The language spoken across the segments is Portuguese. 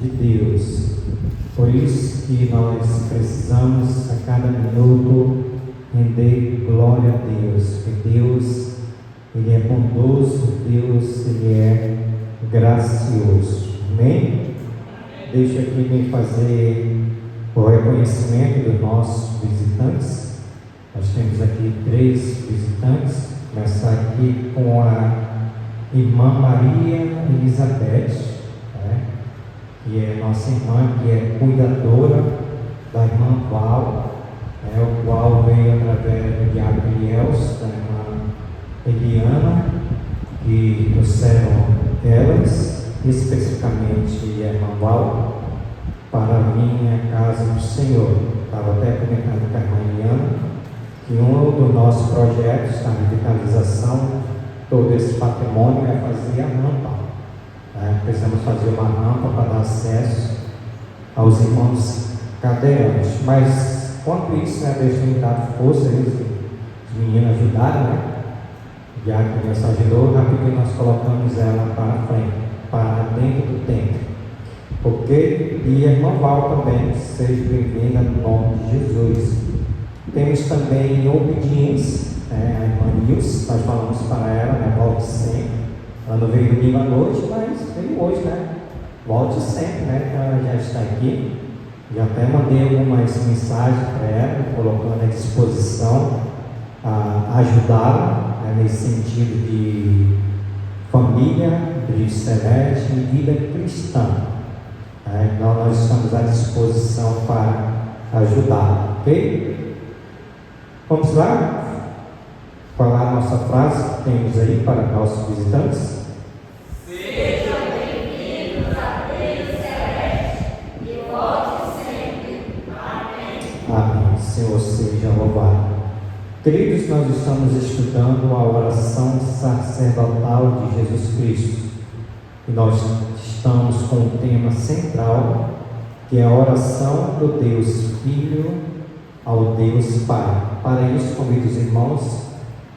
de Deus. Por isso que nós precisamos a cada minuto render glória a Deus, porque Deus, Ele é bondoso, Deus, Ele é gracioso. Amém? Deixa aqui me fazer o reconhecimento dos nossos visitantes. Nós temos aqui 3 visitantes. Começar aqui com a irmã Maria Elizabeth, que é nossa irmã, que é cuidadora da irmã Val, o qual veio através do diácono Elielson, da irmã Eliana, que trouxeram elas, especificamente a irmã Val, para vir à casa do Senhor. Estava até comentando com a irmã Eliana que um dos nossos projetos na revitalização, todo esse patrimônio, é fazer a rampa. Precisamos fazer uma rampa para dar acesso aos irmãos cadeirantes. Mas, quanto isso, Deus tem dado força, os meninos ajudaram, Já que Deus ajudou, rapidinho nós colocamos ela para frente, para dentro do templo. Porque, e a irmã Val também, seja bem-vinda no nome de Jesus. Temos também obediência, a irmã Nilce, nós falamos para ela, volte sempre. Ela não veio domingo à noite, mas veio hoje, Volte sempre, Ela já está aqui. Já até mandei algumas mensagens para ela, colocando à disposição a ajudá-la, nesse sentido de família, de celeste e vida cristã. Então nós estamos à disposição para ajudá-la, ok? Vamos lá? Falar a nossa frase que temos aí para nossos visitantes. Sejam bem-vindos à Deus Celeste e volte sempre. Amém. Amém. Senhor seja louvado. Queridos, nós estamos estudando a oração sacerdotal de Jesus Cristo. E nós estamos com o tema central, que é a oração do Deus Filho ao Deus Pai. Para isso, convido os irmãos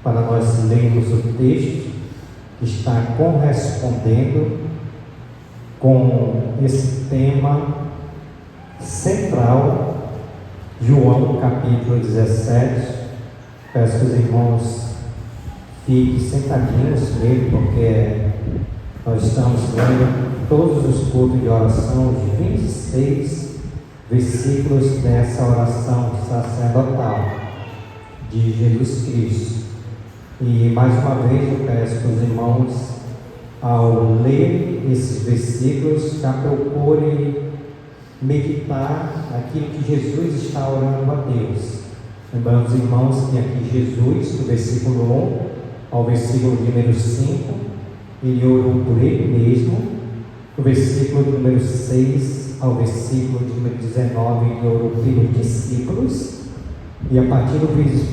para nós lermos o texto que está correspondendo com esse tema central, João capítulo 17. Peço que os irmãos fiquem sentadinhos mesmo, porque nós estamos lendo todos os cultos de oração, os 26 versículos dessa oração sacerdotal de Jesus Cristo. E mais uma vez eu peço que os irmãos, ao ler esses versículos, já procurem meditar naquilo que Jesus está orando a Deus. Lembrando os irmãos que aqui Jesus, do versículo 1 ao versículo número 5, ele orou por ele mesmo. Do versículo número 6 ao versículo número 19, ele orou pelos discípulos. E a partir do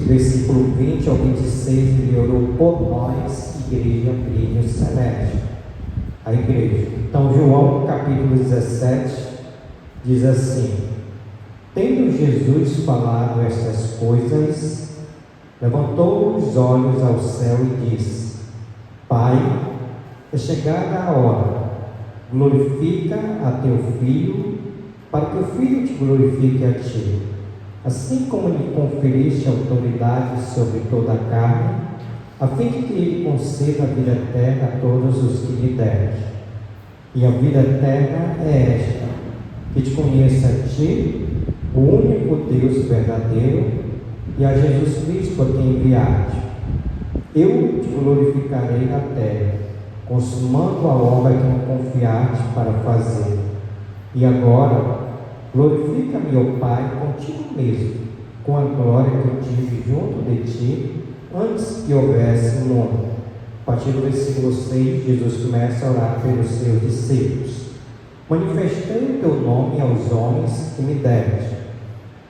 versículo 20 ao 26, ele orou por nós, Igreja Brilho Celeste, a igreja. Então, João capítulo 17 diz assim: tendo Jesus falado estas coisas, levantou os olhos ao céu e disse: Pai, é chegada a hora, glorifica a teu Filho, para que o Filho te glorifique a ti. Assim como lhe conferiste autoridade sobre toda a carne, a fim de que ele conceda a vida eterna a todos os que lhe deres. E a vida eterna é esta: que te conheça a ti, o único Deus verdadeiro, e a Jesus Cristo a quem enviaste. Eu te glorificarei na terra, consumando a obra que me confiaste para fazer. E agora, glorifica-me, ó Pai, contigo mesmo, com a glória que eu tive junto de ti, antes que houvesse o mundo. A partir do versículo 6, Jesus começa a orar pelos seus discípulos. Manifestei o teu nome aos homens que me deste.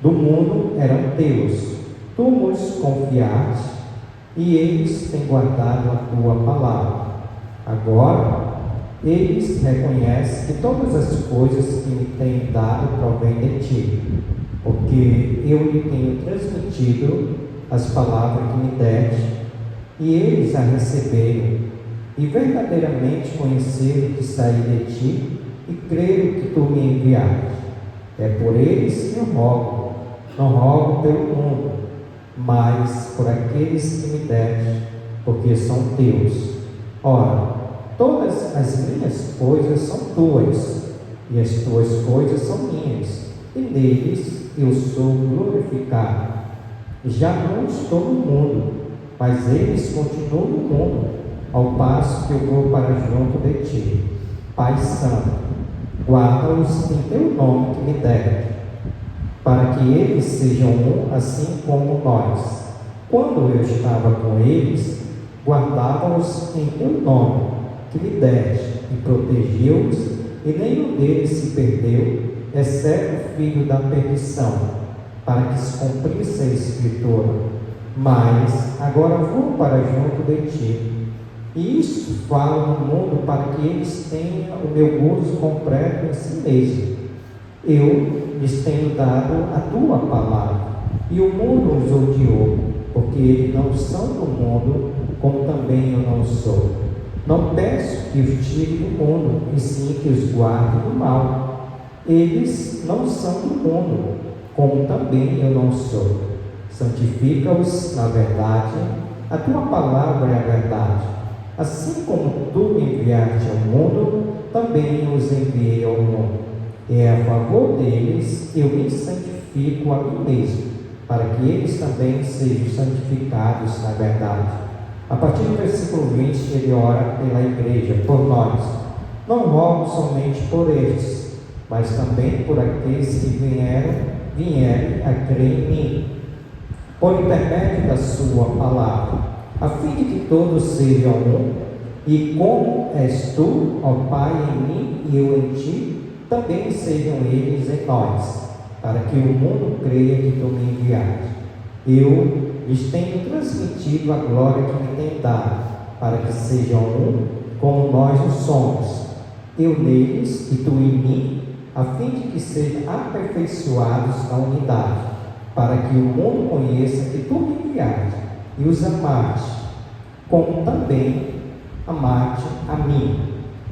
Do mundo eram teus, tu nos confiaste, e eles têm guardado a tua palavra. Agora, eles reconhecem que todas as coisas que me têm dado provêm de ti, porque eu lhe tenho transmitido as palavras que me deste, e eles a receberam, e verdadeiramente conheceram que saí de ti, e creio que tu me enviaste. É por eles que eu rogo, não rogo pelo mundo, mas por aqueles que me deste, porque são teus. Ora, todas as minhas coisas são tuas, e as tuas coisas são minhas, e neles eu sou glorificado. Já não estou no mundo, mas eles continuam no mundo, ao passo que eu vou para junto de ti. Pai Santo, guarda-os em teu nome que me deste, para que eles sejam um, assim como nós. Quando eu estava com eles, guardava-os em teu nome que me deste, e protegeu-os, e nenhum deles se perdeu, exceto o filho da perdição, para que se cumprisse a Escritura. Mas agora vou para junto de ti. E isto falo no mundo para que eles tenham o meu gozo completo em si mesmo. Eu lhes tenho dado a tua palavra, e o mundo os odiou, porque eles não são do mundo, como também eu não sou. Não peço que os tire do mundo, e sim que os guarde do mal. Eles não são do mundo, como também eu não sou. Santifica-os na verdade, a tua palavra é a verdade. Assim como tu me enviaste ao mundo, também eu os enviei ao mundo. É a favor deles que eu me santifico a mim mesmo, para que eles também sejam santificados na verdade. A partir do versículo 20, ele ora pela igreja, por nós. Não rogo somente por eles, mas também por aqueles que vierem a crer em mim, por intermédio da sua palavra, a fim de que todos sejam um, e como és tu, ó Pai, em mim e eu em ti, também sejam eles em nós, para que o mundo creia que tu me enviaste. Eu lhes tenho transmitido a glória que me tem dado, para que sejam um, como nós o somos, eu neles e tu em mim, a fim de que sejam aperfeiçoados na unidade, para que o mundo conheça que tu me enviaste e os amaste, como também amaste a mim.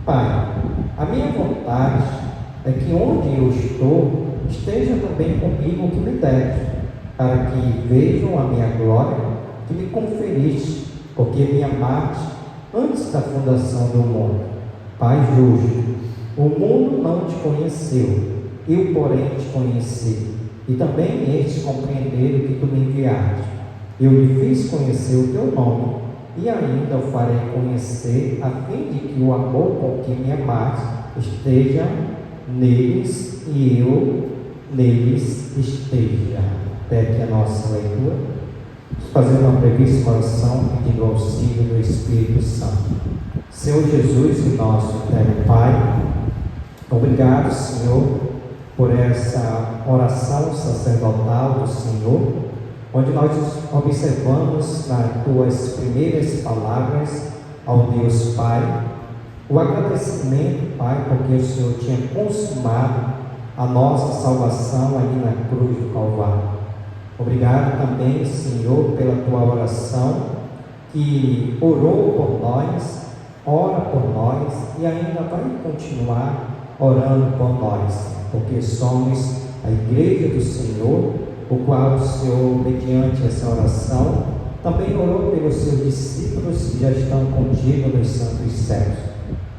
Pai, a minha vontade é que onde eu estou, esteja também comigo o que me deste, para que vejam a minha glória que me conferiste, porque me amaste antes da fundação do mundo. Pai justo, o mundo não te conheceu, eu porém te conheci, e também estes compreenderam que tu me enviaste. Eu lhe fiz conhecer o teu nome, e ainda o farei conhecer, a fim de que o amor com que me amaste esteja neles e eu neles esteja. Até aqui a nossa leitura. Vamos fazer uma brevíssima oração pedindo o auxílio do Espírito Santo. Senhor Jesus, nosso eterno Pai, obrigado, Senhor, por essa oração sacerdotal do Senhor, onde nós observamos nas tuas primeiras palavras ao Deus Pai, o agradecimento, Pai, porque o Senhor tinha consumado a nossa salvação ali na cruz do Calvário. Obrigado também, Senhor, pela tua oração, que orou por nós, ora por nós e ainda vai continuar orando por nós, porque somos a igreja do Senhor, o qual o Senhor, mediante essa oração, também orou pelos seus discípulos que já estão contigo nos santos céus.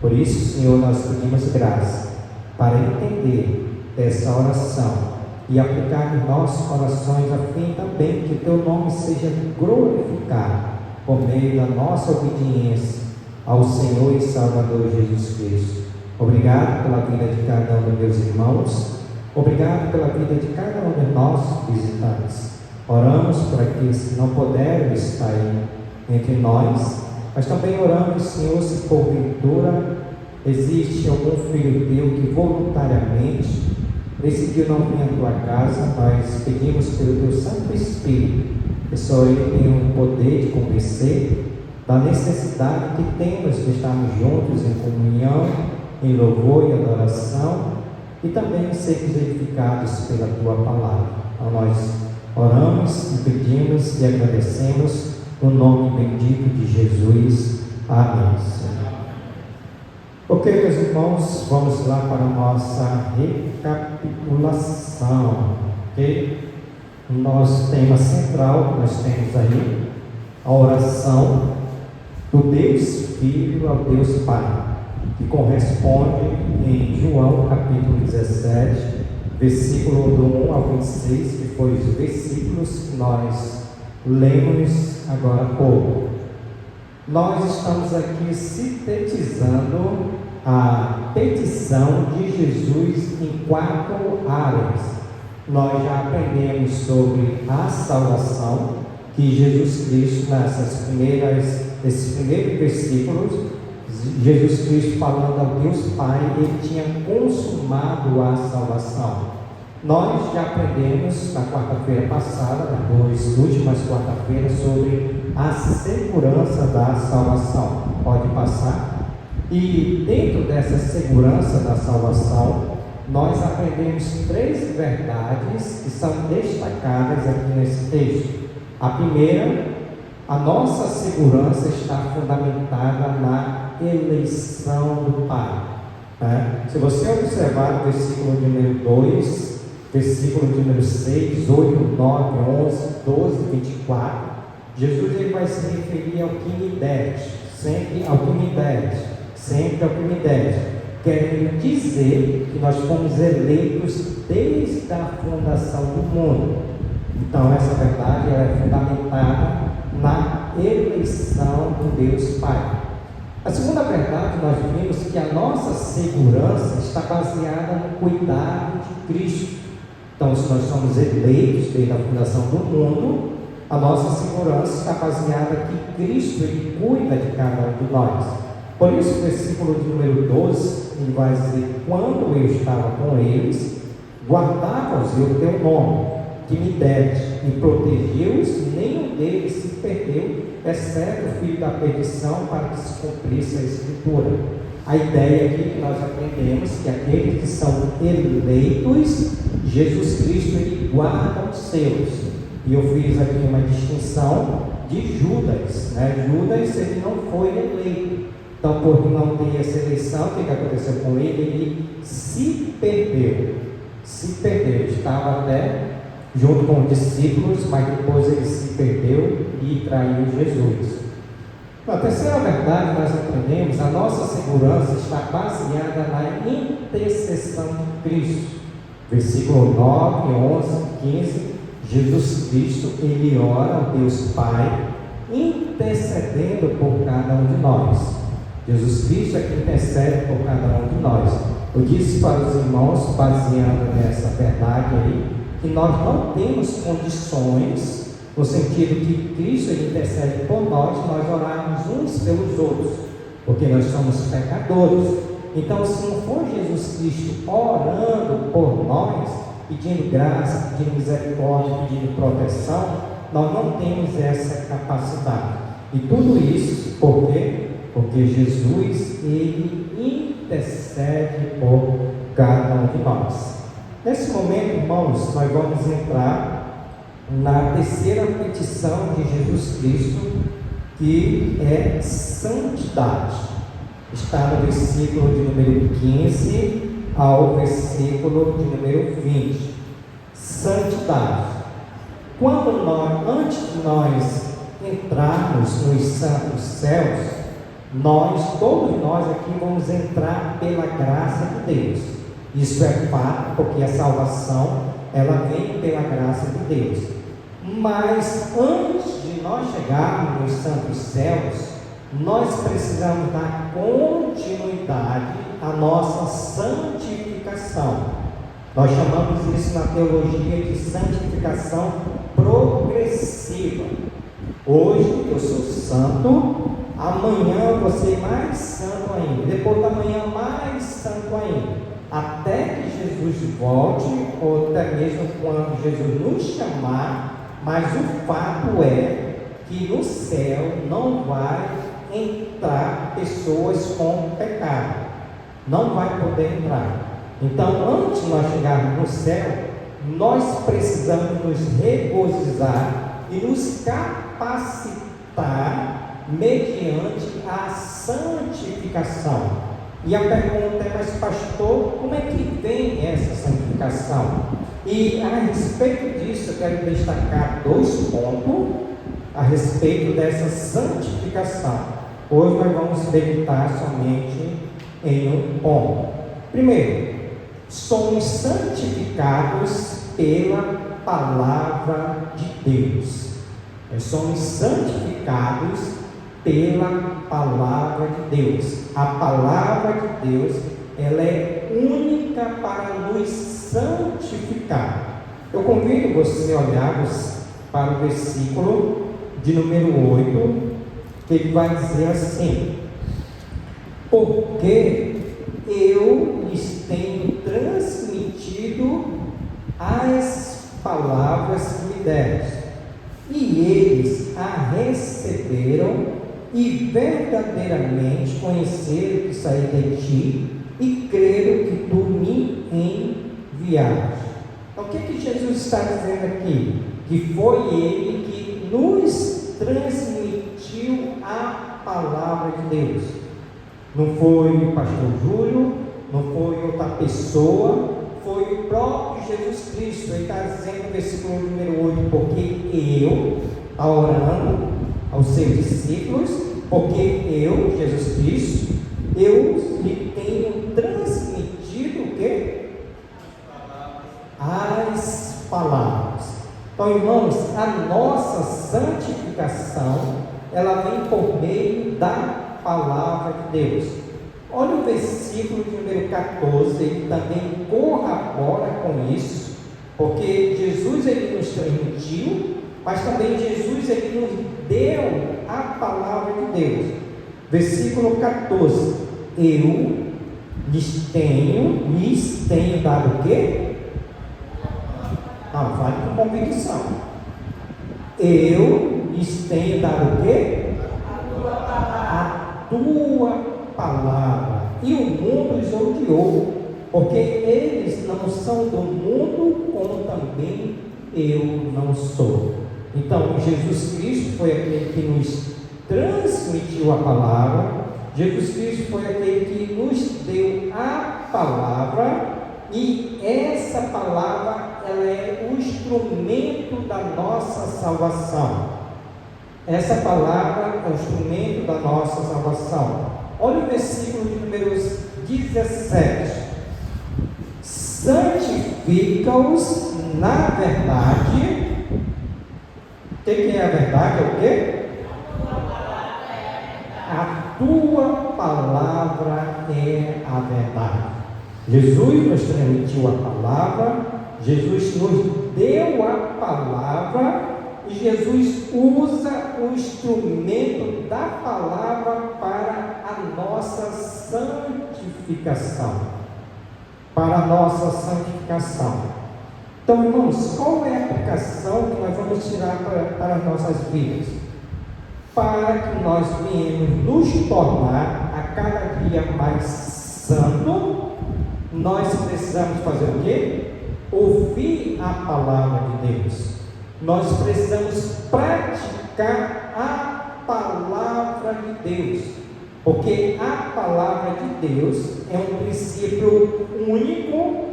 Por isso, Senhor, nós pedimos graça para entender essa oração e aplicar em nossos corações, a fim também que teu nome seja glorificado por meio da nossa obediência ao Senhor e Salvador Jesus Cristo. Obrigado pela vida de cada um dos meus irmãos, obrigado pela vida de cada um dos nossos visitantes. Oramos por aqueles que não puderam estar aí entre nós, mas também oramos, Senhor, se porventura existe algum filho teu que voluntariamente decidiu não vir à tua casa, nós pedimos pelo teu Santo Espírito, que só ele tem o poder de convencer da necessidade que temos de estarmos juntos em comunhão, em louvor e adoração, e também sermos edificados pela tua palavra. Então nós oramos e pedimos e agradecemos no nome bendito de Jesus. Amém, Senhor. Ok, meus irmãos, vamos lá para a nossa recapitulação, ok? O nosso tema central, nós temos aí a oração do Deus Filho ao Deus Pai, que corresponde em João capítulo 17, versículo do 1 ao 26, que foi os versículos que nós lemos agora há pouco. Nós estamos aqui sintetizando a petição de Jesus em 4 áreas. Nós já aprendemos sobre a salvação, que Jesus Cristo, nesses primeiros versículos, Jesus Cristo falando ao Deus Pai, ele tinha consumado a salvação. Nós já aprendemos na quarta-feira passada, nas últimas quarta-feiras, sobre a segurança da salvação. Pode passar. E dentro dessa segurança da salvação, nós aprendemos 3 verdades que são destacadas aqui nesse texto. A primeira, a nossa segurança está fundamentada na eleição do Pai. Se você observar o versículo número 2, versículo número 6, 8, 9, 11, 12, 24, Jesus ele vai se referir ao que me deste, sempre ao que me deste, sempre ao que me deste, querendo dizer que nós fomos eleitos desde a fundação do mundo. Então essa verdade é fundamentada na eleição do Deus Pai. A segunda verdade, nós vimos que a nossa segurança está baseada no cuidado de Cristo. Então, se nós somos eleitos desde a fundação do mundo, a nossa segurança está baseada que Cristo ele cuida de cada um de nós. Por isso, o versículo de número 12, ele vai dizer: quando eu estava com eles, guardava-os o teu nome, que me deste, e protegeu-os, nenhum deles se perdeu, exceto o filho da perdição, para que se cumprisse a Escritura. A ideia aqui que nós aprendemos que aqueles que são eleitos, Jesus Cristo ele guarda os seus. E eu fiz aqui uma distinção de Judas, Judas ele não foi eleito. Então, por não ter essa eleição, o que aconteceu com ele? Ele se perdeu. Estava até junto com os discípulos, mas depois ele se perdeu e traiu Jesus. A terceira verdade que nós aprendemos, a nossa segurança está baseada na intercessão de Cristo. Versículo 9, 11, 15, Jesus Cristo, ele ora ao Deus Pai, intercedendo por cada um de nós. Jesus Cristo é que intercede por cada um de nós. Eu disse para os irmãos, baseando nessa verdade aí, que nós não temos condições, no sentido que Cristo ele intercede por nós orarmos uns pelos outros, porque nós somos pecadores. Então, se não for Jesus Cristo orando por nós, pedindo graça, pedindo misericórdia, pedindo proteção, nós não temos essa capacidade. E tudo isso, por quê? Porque Jesus, ele intercede por cada um de nós. Nesse momento, irmãos, nós vamos entrar na terceira petição de Jesus Cristo, que é santidade. Está no versículo de número 15 ao versículo de número 20. Santidade. Antes de nós entrarmos nos santos céus, todos nós aqui vamos entrar pela graça de Deus. Isso é fato, porque a salvação, ela vem pela graça de Deus. Mas antes de nós chegarmos nos santos céus, nós precisamos dar continuidade à nossa santificação. Nós chamamos isso na teologia de santificação progressiva. Hoje eu sou santo, amanhã eu vou ser mais santo ainda, depois da manhã mais santo ainda, até que Jesus volte, ou até mesmo quando Jesus nos chamar. Mas o fato é que no céu não vai entrar pessoas com pecado, não vai poder entrar. Então, antes de nós chegarmos no céu, nós precisamos nos regozijar e nos capacitar mediante a santificação. E a pergunta é: mas pastor, como é que vem essa santificação? E a respeito disso, eu quero destacar 2 pontos a respeito dessa santificação. Hoje nós vamos meditar somente em um ponto. Primeiro, somos santificados pela palavra de Deus. Nós somos santificados pela palavra de Deus. A palavra de Deus, ela é única para nos santificar. Eu convido você a olharmos para o versículo de número 8, que ele vai dizer assim: porque eu lhes tenho transmitido as palavras que me deste, e eles a receberam e verdadeiramente conheceram que saí de ti e creram que tu me enviaste. Então, o que Jesus está dizendo aqui? Que foi Ele que nos transmitiu a palavra de Deus. Não foi o pastor Júlio, não foi outra pessoa, foi o próprio Jesus Cristo. Ele está dizendo no versículo número 8: porque eu, está orando aos seus discípulos, porque eu, Jesus Cristo, eu lhe tenho transmitido o quê? As palavras. Então, irmãos, a nossa santificação, ela vem por meio da palavra de Deus. Olha o versículo de número 14, ele também corrobora com isso, porque Jesus, ele nos transmitiu, mas também Jesus, ele nos deu a palavra de Deus. Versículo 14: eu lhes tenho dado o quê? Não, fale com convicção. Eu lhes tenho dado o quê? A tua palavra. E o mundo os odiou, porque eles não são do mundo, como também eu não sou. Então, Jesus Cristo foi aquele que nos transmitiu a palavra. Jesus Cristo foi aquele que nos deu a palavra, e essa palavra, ela é o instrumento da nossa salvação. Essa palavra é o instrumento da nossa salvação. Olha o versículo de números 17: santifica-os na verdade. O que é a verdade? É o quê? A tua palavra é a verdade. Jesus nos transmitiu a palavra, Jesus nos deu a palavra, e Jesus usa o instrumento da palavra para a nossa santificação. Para a nossa santificação. Então, irmãos, qual é a aplicação que nós vamos tirar para as nossas vidas? Para que nós venhamos nos tornar a cada dia mais santo, nós precisamos fazer o quê? Ouvir a palavra de Deus. Nós precisamos praticar a palavra de Deus, porque a palavra de Deus é um princípio único,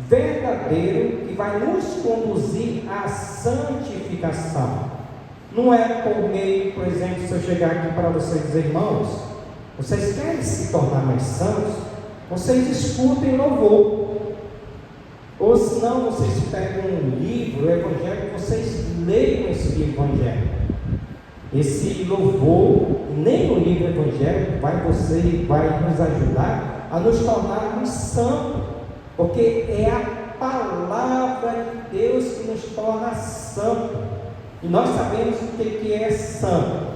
verdadeiro, que vai nos conduzir à santificação. Não é por meio, por exemplo, se eu chegar aqui para vocês dizer: irmãos, vocês querem se tornar mais santos? Vocês escutem louvor. Ou se não, vocês pegam um livro, o Evangelho, vocês leiam esse Evangelho. Esse louvor, nem o livro Evangelho vai nos ajudar a nos tornarmos santos, porque é a palavra de Deus que nos torna santos. E nós sabemos o que é santo.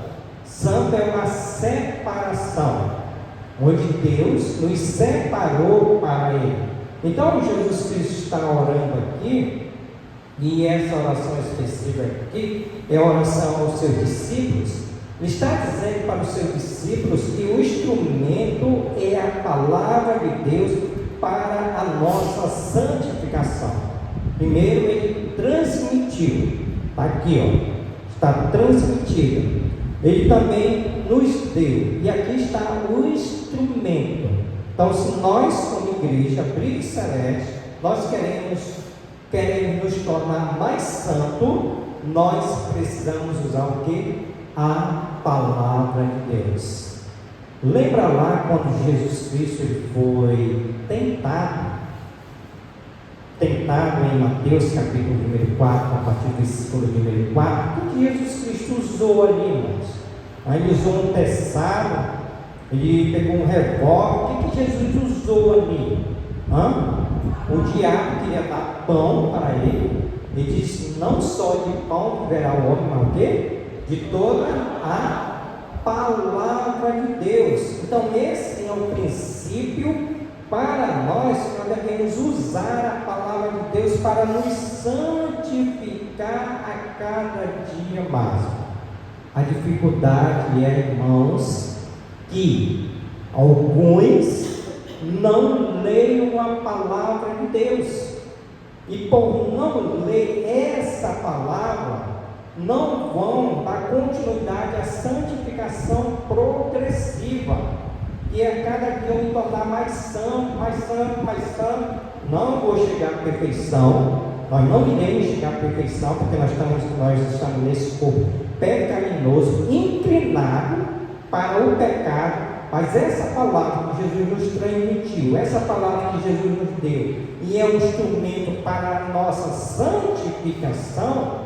Santo é uma separação, onde Deus nos separou para Ele. Então, Jesus Cristo está orando aqui, e essa oração específica aqui é a oração aos seus discípulos. Ele está dizendo para os seus discípulos que o instrumento é a palavra de Deus para a nossa santificação. Primeiro, Ele transmitiu, está aqui, ó, está transmitido. Ele também nos deu, e aqui está o instrumento. Então, se nós, como igreja, Brilho Celeste, nós queremos nos tornar mais santo, nós precisamos usar o quê? A palavra de Deus. Lembra lá quando Jesus Cristo foi tentado em Mateus capítulo número 4, a partir do versículo número 4, o que Jesus Cristo usou ali, irmãos? Aí ele usou um tessado, ele pegou um revólver. O que Jesus usou ali? O diabo queria dar pão para ele. Ele disse: não só de pão viverá o homem, mas o quê? De toda a palavra de Deus. Então esse é o princípio para nós devemos usar a palavra de Deus para nos santificar a cada dia mais. A dificuldade é, irmãos, que alguns não leiam a palavra de Deus, e por não ler essa palavra, não vão dar continuidade à santificação progressiva, e a cada dia eu me tornar mais santo, mais santo, mais santo. Não vou chegar à perfeição, nós não iremos chegar à perfeição, porque nós estamos nesse corpo pecaminoso, inclinado para o pecado. Mas essa palavra que Jesus nos transmitiu, essa palavra que Jesus nos deu, e é um instrumento para a nossa santificação,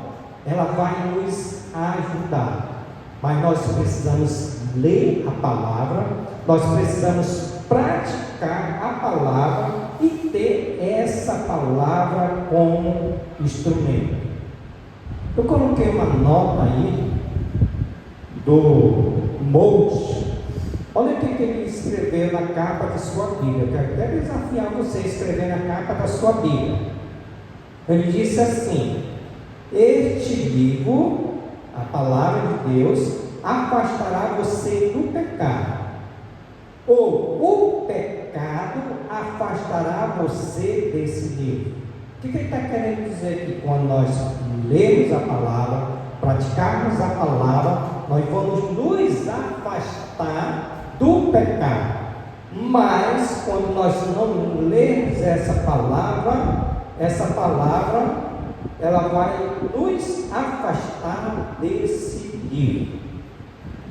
ela vai nos ajudar. Mas nós precisamos ler a palavra, nós precisamos praticar a palavra e ter essa palavra como instrumento. Eu coloquei uma nota aí do Moody. Olha o que ele escreveu na capa de sua Bíblia. Eu quero até desafiar você a escrever na capa da sua Bíblia. Ele disse assim: este livro, a palavra de Deus, afastará você do pecado, ou o pecado afastará você desse livro. O que ele está querendo dizer aqui? Quando nós lemos a palavra, praticarmos a palavra, nós vamos nos afastar do pecado. Mas quando nós não lermos essa palavra ela vai nos afastar desse livro.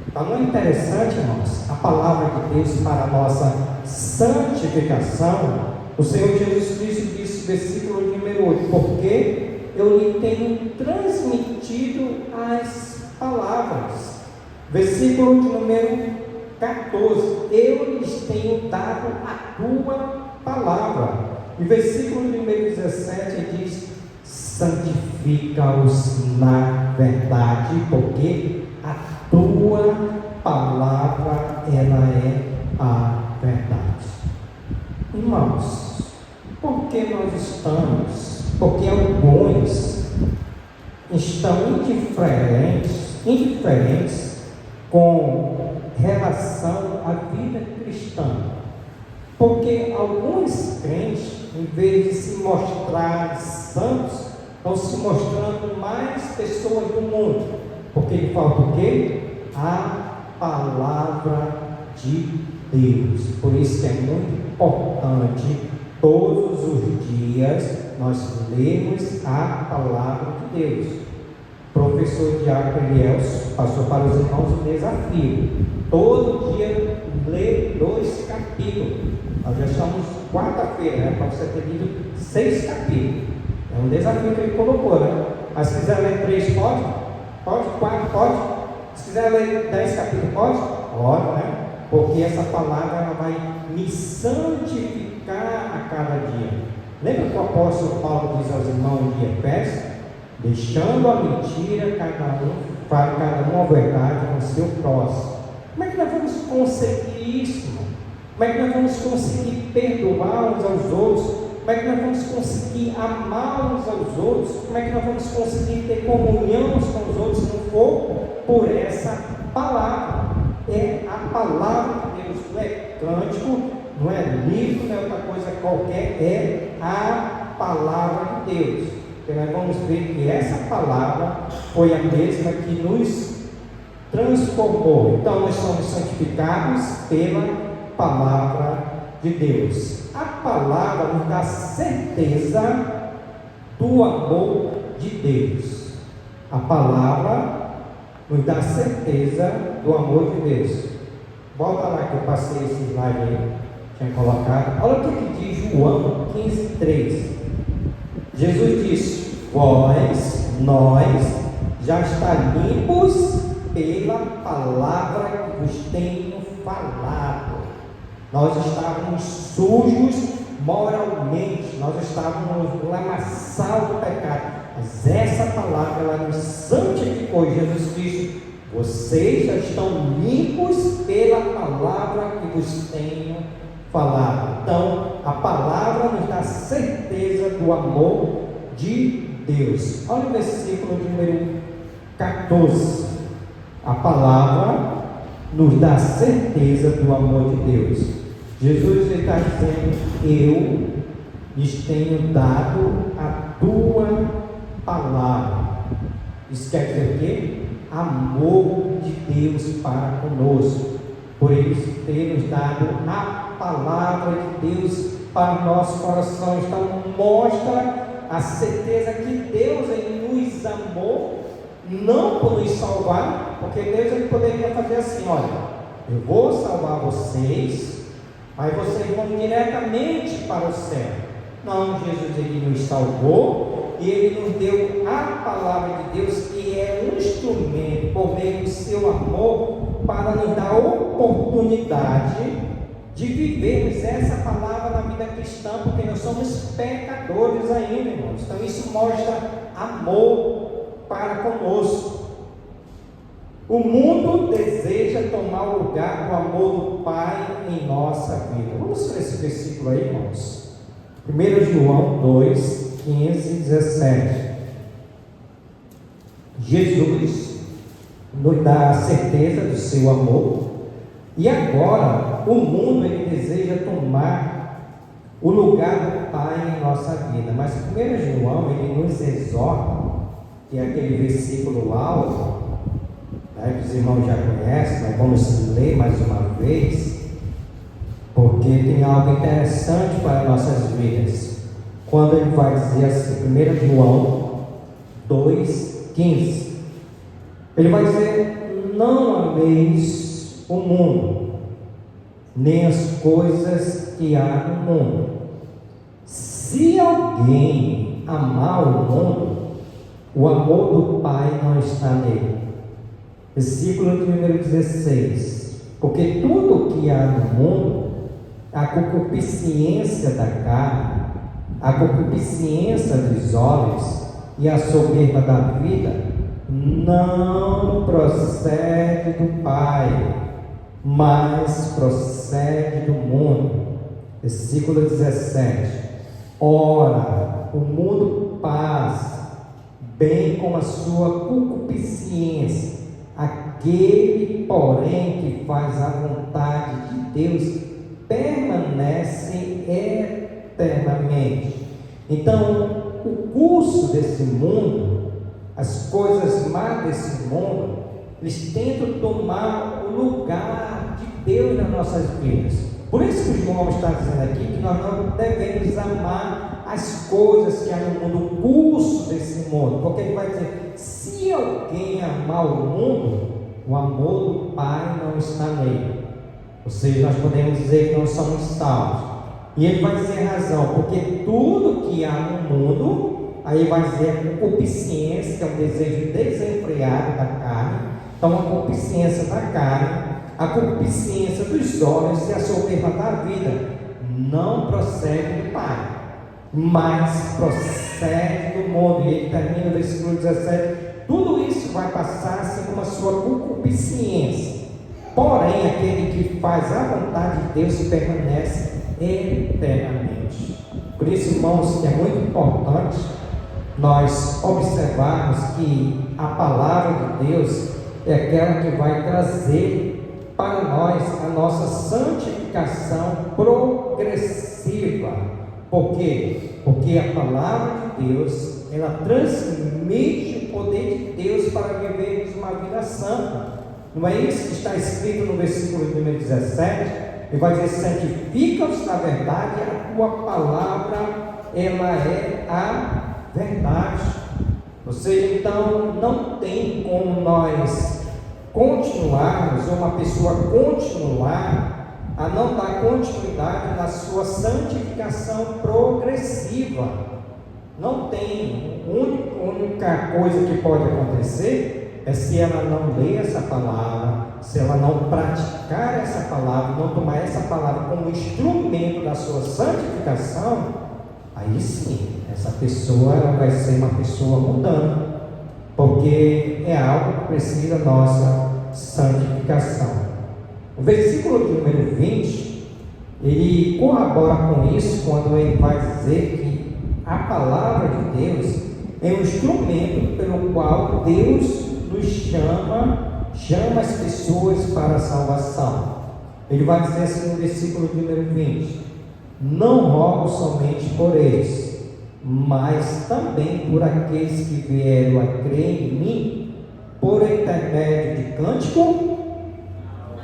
Então não é interessante, irmãos, a palavra de Deus para a nossa santificação? O Senhor Jesus Cristo disse, versículo número 8, porque eu lhe tenho transmitido as palavras. Versículo de número 14, eu lhes tenho dado a tua palavra. E versículo número 17 diz: santifica-os na verdade, porque a tua palavra, ela é a verdade. Irmãos, porque porque alguns estão indiferentes com relação à vida cristã. Porque alguns crentes, em vez de se mostrar santos, estão se mostrando mais pessoas do mundo. Porque lhe falta o quê? A palavra de Deus. Por isso que é muito importante, todos os dias, nós lermos a palavra de Deus. O professor Diácono Elielson passou para os irmãos o desafio: todo dia ler 2 capítulos. Nós já estamos quarta-feira, para você ter lido 6 capítulos. É um desafio que ele colocou, né? Mas se quiser ler 3, pode? Pode? 4, pode? Se quiser ler 10 capítulos, pode? Pode, né? Porque essa palavra, ela vai me santificar a cada dia. Lembra que o apóstolo Paulo diz aos irmãos de Efésios: deixando a mentira, fale cada um a verdade com o seu próximo. Como é que nós vamos conseguir isso, irmão? Como é que nós vamos conseguir perdoar uns aos outros? Como é que nós vamos conseguir amar uns aos outros? Como é que nós vamos conseguir ter comunhão uns com os outros, se não for por essa palavra? É a palavra de Deus, não é cântico, não é livro, não é outra coisa qualquer, é a palavra de Deus. Porque nós vamos ver que essa palavra foi a mesma que nos transformou. Então nós somos santificados pela palavra de Deus. A palavra nos dá certeza do amor de Deus. A palavra nos dá certeza do amor de Deus. Volta lá que eu passei esse slide aí, tinha colocado. Olha o que diz João 15:3. Jesus disse: nós já está limpos pela palavra que vos tenho falado. Nós estávamos sujos moralmente, nós estávamos no lamaçal do pecado, mas essa palavra ela nos santificou. Jesus Cristo: vocês já estão limpos pela palavra que vos tenho falado. Então a palavra nos dá certeza do amor de Deus. Olha o versículo número 14. A palavra nos dá certeza do amor de Deus. Jesus está dizendo: eu lhes tenho dado a tua palavra. Isso quer dizer o quê? Amor de Deus para conosco. Por isso ter nos dado a palavra de Deus para o nosso coração. Então mostra a certeza que Deus ele nos amou, não por nos salvar, porque Deus ele poderia fazer assim: olha, eu vou salvar vocês, mas vocês vão diretamente para o céu. Não, Jesus ele nos salvou e ele nos deu a palavra de Deus, que é um instrumento por meio do seu amor para nos dar a oportunidade de vivermos essa palavra na vida cristã, porque nós somos pecadores ainda, irmãos. Então isso mostra amor para conosco. O mundo deseja tomar o lugar do amor do Pai em nossa vida. Vamos ler esse versículo aí, irmãos. 1 João 2, 15 e 17. Jesus nos dá a certeza do seu amor, e agora o mundo ele deseja tomar o lugar do Pai em nossa vida. Mas 1 João ele nos exorta, que é aquele versículo lá, que os irmãos já conhecem, mas vamos ler mais uma vez, porque tem algo interessante para nossas vidas. Quando ele vai dizer assim, 1 João 2,15, ele vai dizer: não ameis o mundo, nem as coisas que há no mundo. Se alguém amar o mundo, o amor do Pai não está nele. Versículo número 16. Porque tudo que há no mundo, a concupiscência da carne, a concupiscência dos olhos e a soberba da vida, não procede do Pai, mas procede do mundo. Versículo 17. Ora, o mundo passa, bem como a sua concupiscência. Aquele, porém, que faz a vontade de Deus permanece eternamente. Então, o curso desse mundo, as coisas más desse mundo, eles tentam tomar o lugar de Deus nas nossas vidas. Por isso que João está dizendo aqui que nós não devemos amar as coisas que há no mundo, o curso desse mundo, porque ele vai dizer: se alguém amar o mundo, o amor do Pai não está nele. Ou seja, nós podemos dizer que não somos salvos. E ele vai dizer a razão, porque tudo que há no mundo, aí vai dizer a concupiscência, que é um desejo desenfreado da carne. Então a concupiscência da carne, a concupiscência dos olhos e a soberba da vida não procede do Pai, mas procede do mundo. E ele termina no versículo 17: tudo isso vai passar assim como a sua concupiscência, porém aquele que faz a vontade de Deus permanece eternamente. Por isso, irmãos, que é muito importante nós observarmos que a palavra de Deus é aquela que vai trazer para nós a nossa santificação progressiva. Por quê? Porque a palavra de Deus, ela transmite o poder de Deus para vivermos uma vida santa. Não é isso que está escrito no versículo número 17? Ele vai dizer: santifica-os na verdade, a tua palavra, ela é a verdade. Ou seja, então, não tem como nós continuarmos, ou uma pessoa continuar a não dar continuidade na sua santificação progressiva. Não tem. A única coisa que pode acontecer é se ela não ler essa palavra, se ela não praticar essa palavra, não tomar essa palavra como instrumento da sua santificação. Aí sim, essa pessoa ela vai ser uma pessoa mudando, porque é algo que precisa da nossa santificação. O versículo de número 20, ele corrobora com isso quando ele vai dizer que a palavra de Deus é um instrumento pelo qual Deus nos chama as pessoas para a salvação. Ele vai dizer assim no versículo de número 20: não rogo somente por eles, mas também por aqueles que vieram a crer em mim, por intermédio de cântico,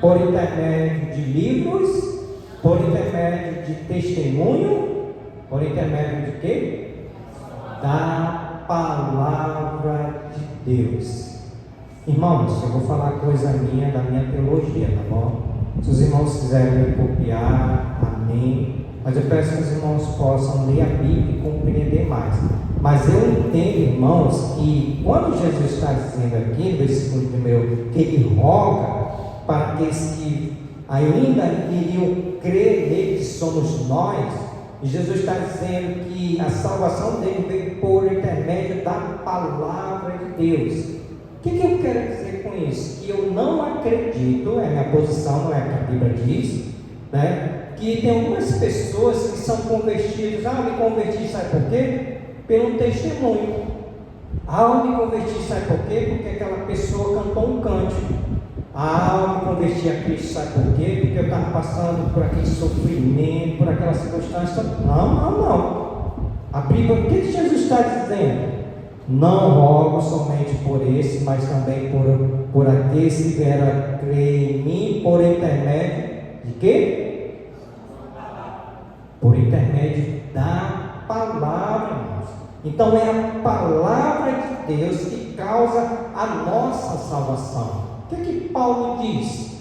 por intermédio de livros, por intermédio de testemunho, por intermédio de quê? Da palavra de Deus. Irmãos, eu vou falar coisa minha, da minha teologia, tá bom? Se os irmãos quiserem me copiar, amém. Mas eu peço que os irmãos possam ler a Bíblia e compreender mais. Mas eu entendo, irmãos, que quando Jesus está dizendo aqui no versículo primeiro que ele roga para aqueles que ainda iriam crer nele, que somos nós, e Jesus está dizendo que a salvação dele veio por intermédio da palavra de Deus. O que eu quero dizer com isso? Que eu não acredito, é minha posição, não é o que a Bíblia diz, né? Que tem algumas pessoas que são convertidas. Me converti, sabe por quê? Pelo testemunho. Me converti, sabe por quê? Porque aquela pessoa cantou um cântico. Me converti a Cristo, sabe por quê? Porque eu estava passando por aquele sofrimento, por aquela circunstância. Não. A Bíblia, o que Jesus está dizendo? Não rogo somente por esse, mas também por aqueles que vieram a crer em mim, por intermédio de quê? Por intermédio da palavra, irmãos. Então é a palavra de Deus que causa a nossa salvação. O que Paulo diz?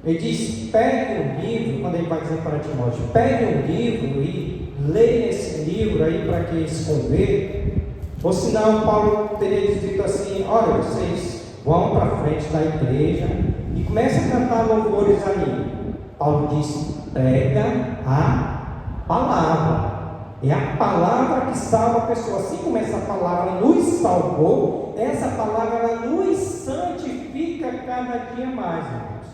Ele diz: pegue um livro, quando ele vai dizer para Timóteo, pegue um livro e leia esse livro aí para que eles convertam. Ou senão Paulo teria dito assim: olha, vocês vão para frente da igreja e comecem a cantar louvores ali. Paulo diz: prega a palavra. É a palavra que salva a pessoa. Assim como essa palavra nos salvou, essa palavra ela nos santifica cada dia mais, irmãos.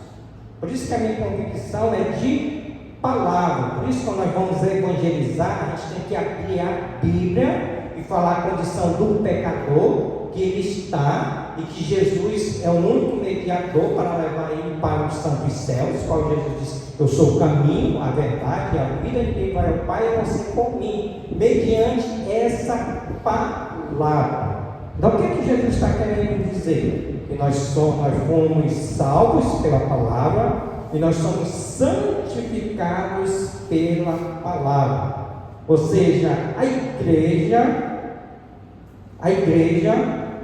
Por isso que a minha convicção é de palavra. Por isso, quando nós vamos evangelizar, a gente tem que abrir a Bíblia e falar a condição do pecador, que ele está, e que Jesus é o único mediador para levar ele para os santos céus, qual Jesus disse: eu sou o caminho, a verdade e a vida, ninguém vai ao Pai a não ser por mim, mediante essa palavra. Então o que Jesus está querendo dizer? Que nós fomos salvos pela palavra e nós somos santificados pela palavra. Ou seja, a igreja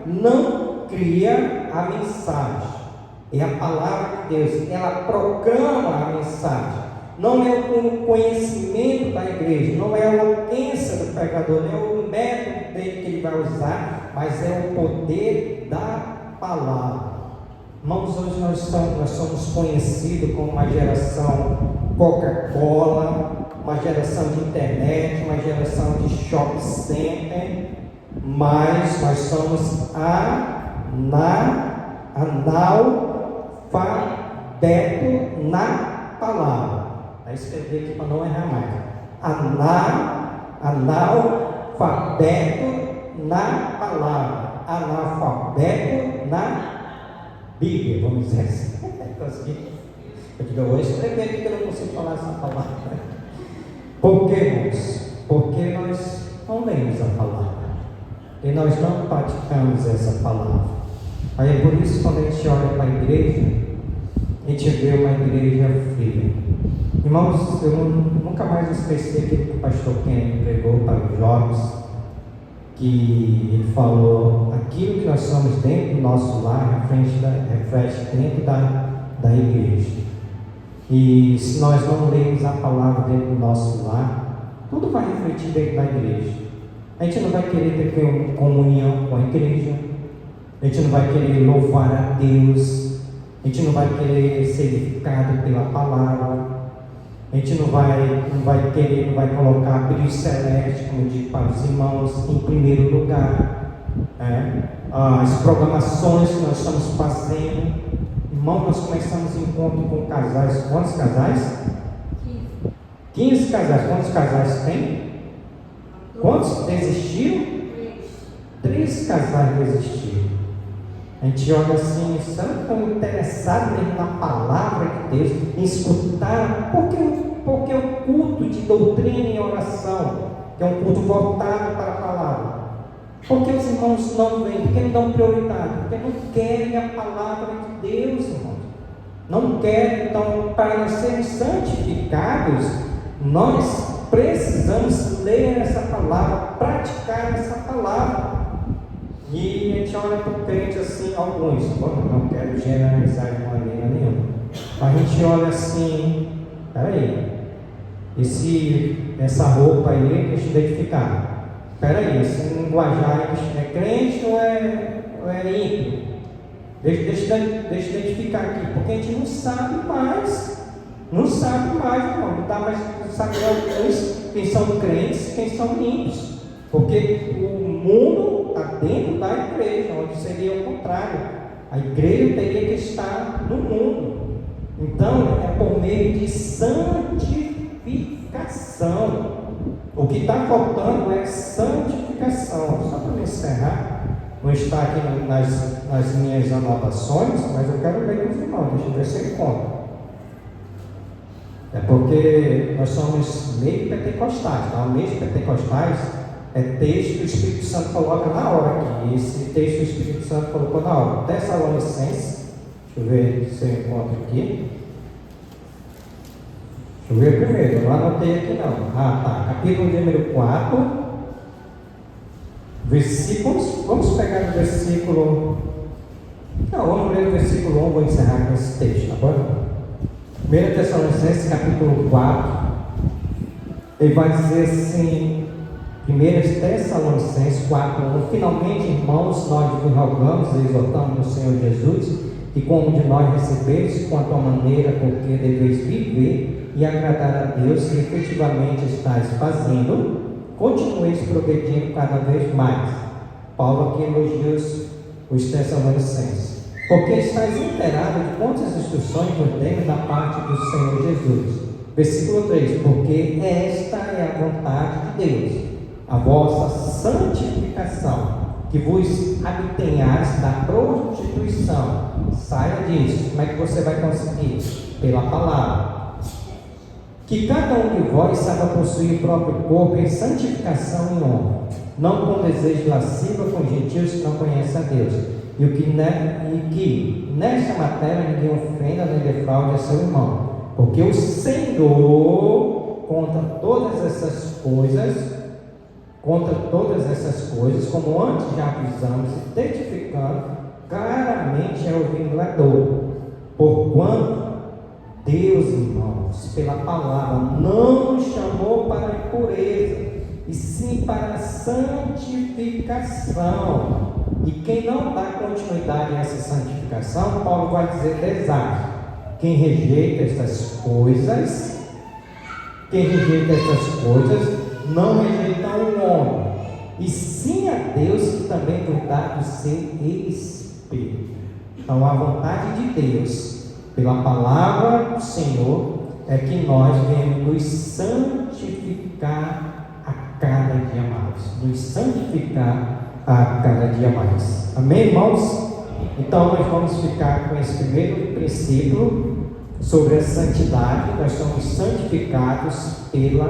não cria a mensagem. É a palavra de Deus, ela proclama a mensagem. Não é o conhecimento da igreja, não é a eloquência do pregador, não é o método dele que ele vai usar, mas é o poder da palavra. Irmãos, hoje nós somos conhecidos como uma geração Coca-Cola, uma geração de internet, uma geração de shopping center, mas nós somos analfabeto na palavra. Vai escrever aqui para não errar mais. Analfabeto na palavra. Analfabeto na Bíblia, vamos dizer assim. Eu vou escrever aqui que eu não consigo falar essa palavra. Por que, irmãos? Porque nós não lemos a palavra. E nós não praticamos essa palavra. Aí é por isso que quando a gente olha para a igreja, a gente vê uma igreja fria. Irmãos, eu nunca mais esqueci aquilo que o pastor Ken pregou para os jovens, que ele falou: aquilo que nós somos dentro do nosso lar reflete dentro da igreja. E se nós não lermos a palavra dentro do nosso lar, tudo vai refletir dentro da igreja. A gente não vai querer ter comunhão com a igreja, a gente não vai querer louvar a Deus, a gente não vai querer ser edificado pela palavra, a gente não vai colocar brilho celeste, como digo para os irmãos, em primeiro lugar. As programações que nós estamos fazendo, irmão, nós começamos encontro com casais. Quantos casais? 15 casais. Quantos casais tem? Quantos desistiram? 3 casais desistiram. A gente olha assim, estão interessados mesmo na palavra de Deus, em escutar, porque o culto de doutrina e oração, que é um culto voltado para a palavra, porque os irmãos não vêm, porque não dão prioridade, porque não querem a palavra de Deus, irmãos, não querem. Então, para nós sermos santificados, nós precisamos ler essa palavra, praticar essa palavra. E a gente olha para o crente assim, alguns, não quero generalizar de maneira nenhuma, mas a gente olha assim: peraí, essa roupa aí, deixa eu identificar. Peraí, esse linguajar é crente ou é ímpio? Deixa eu identificar aqui, porque a gente não sabe mais, irmão, não dá mais saber alguns quem são crentes, quem são ímpios, porque o mundo está dentro da igreja, onde seria o contrário. A igreja teria que estar no mundo. Então, é por meio de santificação. O que está faltando é santificação. Só para me encerrar, não está aqui nas minhas anotações, mas eu quero ler com os irmãos, deixa eu ver se eu encontro. É porque nós somos meio pentecostais, tá? Meio pentecostais é texto que o Espírito Santo coloca na hora aqui. Esse texto o Espírito Santo colocou na hora. Tessalonicenses, deixa eu ver se eu encontro aqui. Deixa eu ver primeiro, eu não anotei aqui não. Capítulo número 4, versículos. Vamos pegar o versículo. Não, vamos ler o versículo 1, vou encerrar com esse texto, tá bom? 1 Tessalonicenses, capítulo 4, ele vai dizer assim. 1 Tessalonicenses 4:1: finalmente, irmãos, nós vos rogamos e exortamos no Senhor Jesus, que como de nós recebeis, quanto à maneira porque deveis viver e agradar a Deus, que efetivamente estáis fazendo, continueis progredindo cada vez mais. Paulo aqui elogia os Tessalonicenses, porque estáis inteirados de quantas instruções vos demos da parte do Senhor Jesus. Versículo 3: porque esta é a vontade de Deus, a vossa santificação, que vos abstenhais da prostituição. Saia disso. Como é que você vai conseguir? Pela palavra. Que cada um de vós saiba possuir o próprio corpo em santificação e honra, não com desejo lascivo com gentios que não conhecem a Deus, e que nesta matéria ninguém ofenda nem defraude a seu irmão, porque o Senhor contra todas essas coisas, como antes já avisamos, testificando claramente é o vingador. Porquanto Deus, irmãos, pela palavra, não nos chamou para a impureza, e sim para a santificação. E quem não dá continuidade a essa santificação, Paulo vai dizer desastre. Quem rejeita essas coisas, não rejeita o homem, e sim a Deus, que também nos dá do seu Espírito. Então, a vontade de Deus, pela palavra do Senhor, é que nós venhamos nos santificar a cada dia mais. Nos santificar a cada dia mais. Amém, irmãos? Então, nós vamos ficar com esse primeiro princípio sobre a santidade. Nós somos santificados pela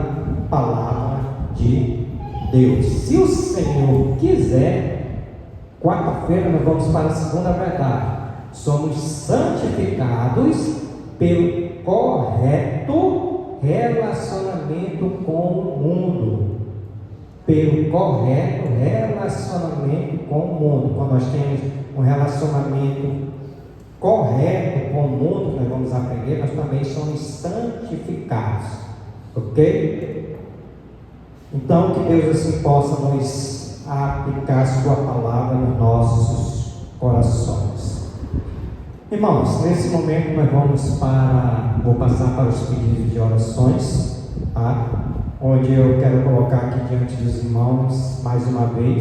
palavra de Deus. Se o Senhor quiser, quarta-feira nós vamos para a segunda verdade. Somos santificados pelo correto relacionamento com o mundo. Pelo correto relacionamento com o mundo. Quando nós temos um relacionamento correto com o mundo, nós vamos aprender, nós também somos santificados. Ok? Então, que Deus assim possa nos aplicar a sua palavra nos nossos corações. Irmãos, nesse momento nós vou passar para os pedidos de orações, tá? Onde eu quero colocar aqui diante dos irmãos, mais uma vez,